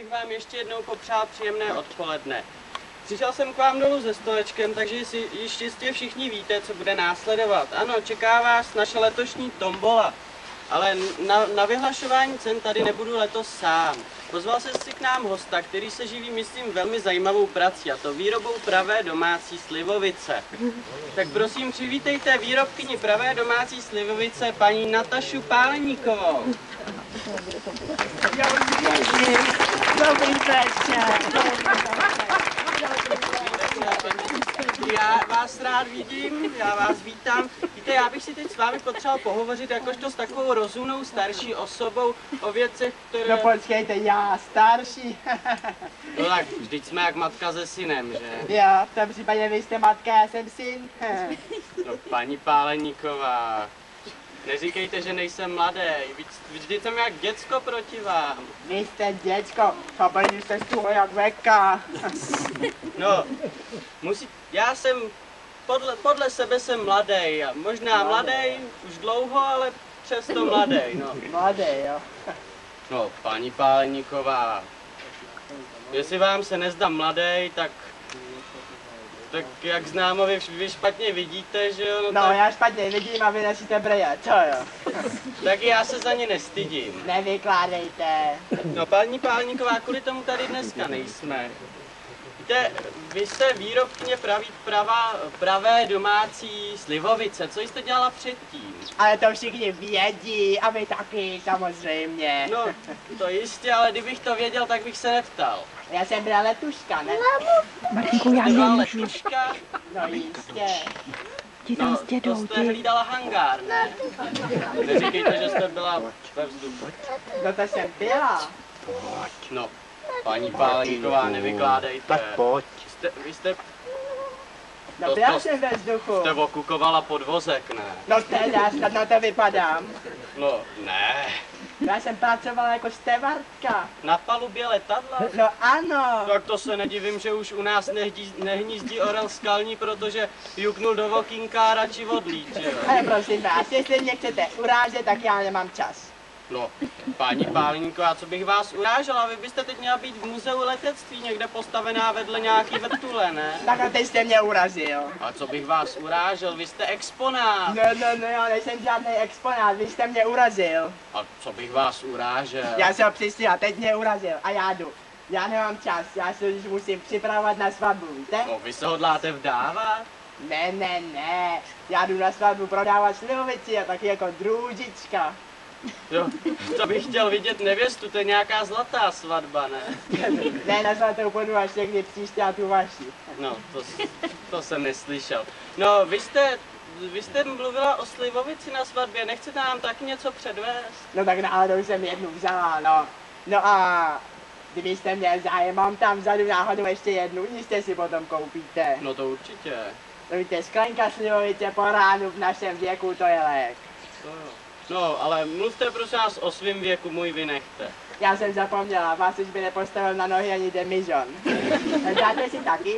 bych vám ještě jednou popřál příjemné odpoledne. Přišel jsem k vám dolů se stolečkem, takže si již jistě všichni víte, co bude následovat. Ano, čeká vás naše letošní tombola. Ale na vyhlašování cen tady nebudu letos sám. Pozval jsem si k nám hosta, který se živí, myslím, velmi zajímavou prací, a to výrobou pravé domácí slivovice. Tak prosím, přivítejte výrobkyni pravé domácí slivovice, paní Natašu Páleníkovou. Dobrý večer. Já vás rád vidím, já vás vítám. Víte, já bych si teď s vámi potřeboval pohovořit jakožto s takovou rozumnou starší osobou o věcech, které... No počkejte, já starší. No tak, vždyť jsme jak matka se synem, že? Jo, v tom případě vy jste matka, já jsem syn. No, paní Páleníková, neříkejte, že nejsem mladý. Vždyť jsem jak děcko proti vám. Vy jste děcko, chopili jste z toho jak veka. No, já jsem, podle sebe jsem mladý, a možná mladý už dlouho, ale přesto mladý, no. Mladý, jo. No, paní Páleníková, jestli vám se nezdá mladý, tak jak známo, vy špatně vidíte, že jo? No, já špatně vidím a vy nesíte breje, co jo? Tak já se za ně nestydím. Nevykládejte. No, paní Páleníková, kvůli tomu tady dneska nejsme. Víte, vy jste výrobkyně pravé domácí slivovice. Co jste dělala předtím? Ale to všichni vědí a vy taky, samozřejmě. No, to jistě, ale kdybych to věděl, tak bych se neptal. Já jsem byla letuška, ne? Martinku, já Byla nemůžu. letuška? No jistě. Ti tam No, s dědou, to jste ti. hlídala hangár, ne? Neříkejte, že jste byla ve vzduchu. No to jsem byla. No, paní Páleníková, nevykládejte. Tak pojď. Vy jste No byla jsem ve vzduchu. okukovala podvozek, ne? No teda, snad na to vypadám. No, ne. Já jsem pracovala jako stevardka. Na palubě letadla? No ano. Tak to se nedivím, že už u nás nehnízdí orel skalní, protože juknul do okýnka a radši odlít, že jo? Ale prosím vás, jestli mě chcete urážet, tak já nemám čas. No, paní Páleníková, co bych vás urážela? Vy byste teď měla být v muzeu letectví, někde postavená vedle nějaký vrtule, ne? Tak a teď jste mě urazil. A co bych vás urážel? Vy jste exponát. No, já nejsem žádný exponát, vy jste mě urazil. A co bych vás urážel? Já se ho přistihla, teď mě urazil a já jdu. Já nemám čas, já se už musím připravovat na svatbu, víte? No, vy se hodláte vdávat? Ne, já jdu na svatbu prodávat slivovici a taky jako drůžička. Jo, to bych chtěl vidět nevěstu, to je nějaká zlatá svatba, ne? Ne, na svatou půjdu až někdy příště a tu vaši. No, to jsem neslyšel. No, vy jste mluvila o slivovici na svatbě, nechcete nám taky něco předvést? No tak náhodou jsem jednu vzala, no. No a kdybyste měl zájem, mám tam vzadu náhodou ještě jednu, jistě si potom koupíte. No to určitě. No víte, sklenka slivovice po ránu v našem věku, to je lék. No, ale mluvte prosím vás o svém věku, můj vy nechte. Já jsem zapomněla, vás už by nepostavil na nohy ani demižon. Dáte si taky?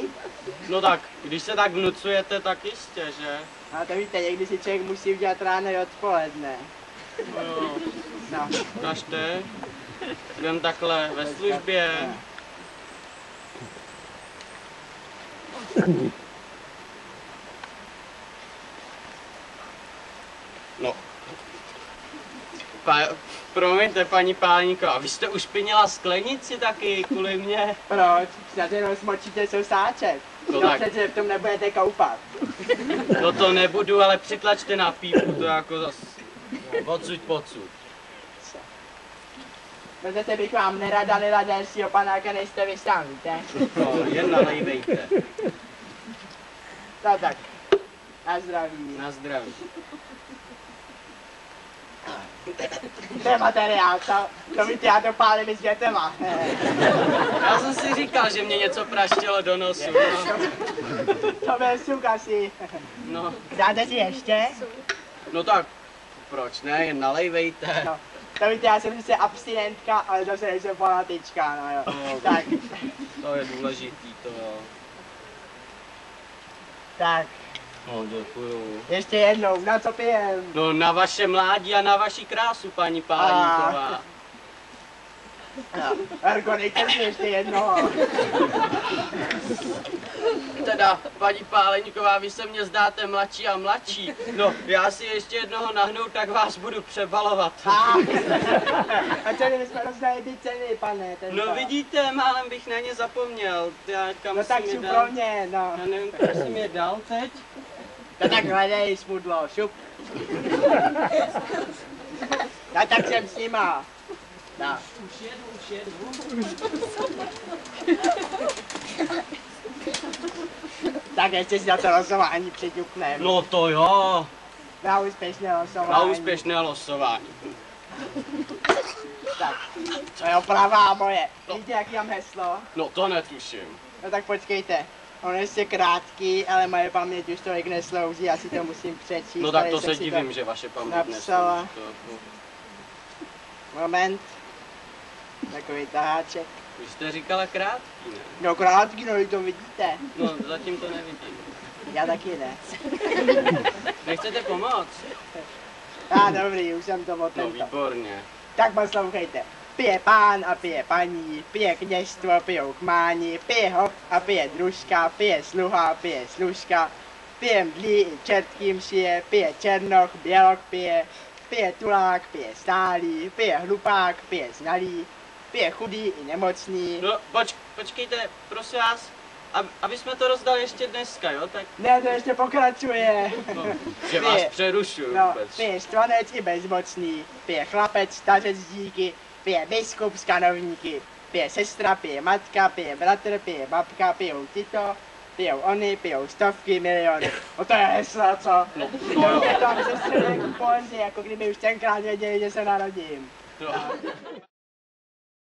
No tak, když se tak vnucujete, tak jistě, že? No to víte, někdy si člověk musí udělat ráno i odpoledne. No jo, No. kažte. Jdem takhle ve službě. No. Promiňte, paní Páleníková, vy jste ušpinila sklenici taky kvůli mě? Proč? Snad jenom smočíte sousáček. No No tak. přece v tom nebudete koupat. No to nebudu, ale přitlačte na pípu, to jako zas odsud pocud. No zase bych vám nerada lila dalšího panáka, než jste vy sám, víte? No, jen nalejvejte. No tak, na zdraví. Na zdraví. To je materiál, to víte, já to pálím i světema. Já jsem si říkal, že mě něco praštilo do nosu. No, To byl suk asi. no, Dáte si ještě? no tak, proč ne, jen nalejvejte. No. To víte, já jsem sice abstinentka, ale zase nejsem fanatička, no jo. No. Tak, To je důležitý, to jo. tak, No, děkuju. ještě jednou, na co pijem? No, na vaše mládí a na vaši krásu, paní Páleníková. No, Ergo, dejte si ještě jednoho. Teda, paní Páleňková, vy se mně zdáte mladší a mladší. No, já si ještě jednoho nahnu, tak vás budu přebalovat. A co my jsme rozdali ty ceny, pane? No vidíte, málem bych na ně zapomněl. Já kam No tak jsem je šup dal? pro mě, no. Já nevím, kam jsem je dal teď. No tak hledej, smudlo, šup. No tak jsem s nima. No. Už jedu. Tak ještě si na to losování přiťuknem. No to jo, Na úspěšné losování. na úspěšné losování. Tak, to je opravá moje. Víte, jaký mám heslo? No to netuším. No tak počkejte. On je ještě krátký, ale moje paměť už tolik neslouží, já si to musím přečíst. No tak Tady to jsem se si divím, že vaše paměť napsala. neslouží. Moment. Takový taháček. Vy jste říkala krátký, ne? No krátký, no vy to vidíte. No zatím to nevidím. Já taky ne. Nechcete pomoct? Dobrý, už jsem to No otento. výborně. Tak poslouchejte. Pije pán a pije paní, pije kněžstvo, pijou kmáni, pije hop a pije družka, pije sluha, pije služka, pije mdlí i čertkým šije, pije černoch, bělok pije tulák, pije stálý, pije hlupák, pije znalý, pije chudý i nemocný. No počkejte, prosím vás, aby jsme to rozdali ještě dneska, jo? Tak Ne, to ještě pokračuje. no, že vás přerušuju No, vůbec. pije štvanec i bezmocný, pije chlapec, stařec díky, pije biskup s kanovníky, pije sestra, pije matka, pije bratr, pije babka, pijou tito, pijou oni, pijou stovky, miliony. No to je heslo, co? No, To je tam ze středek poezie, jako kdyby už tenkrát věděli, že se narodím. no.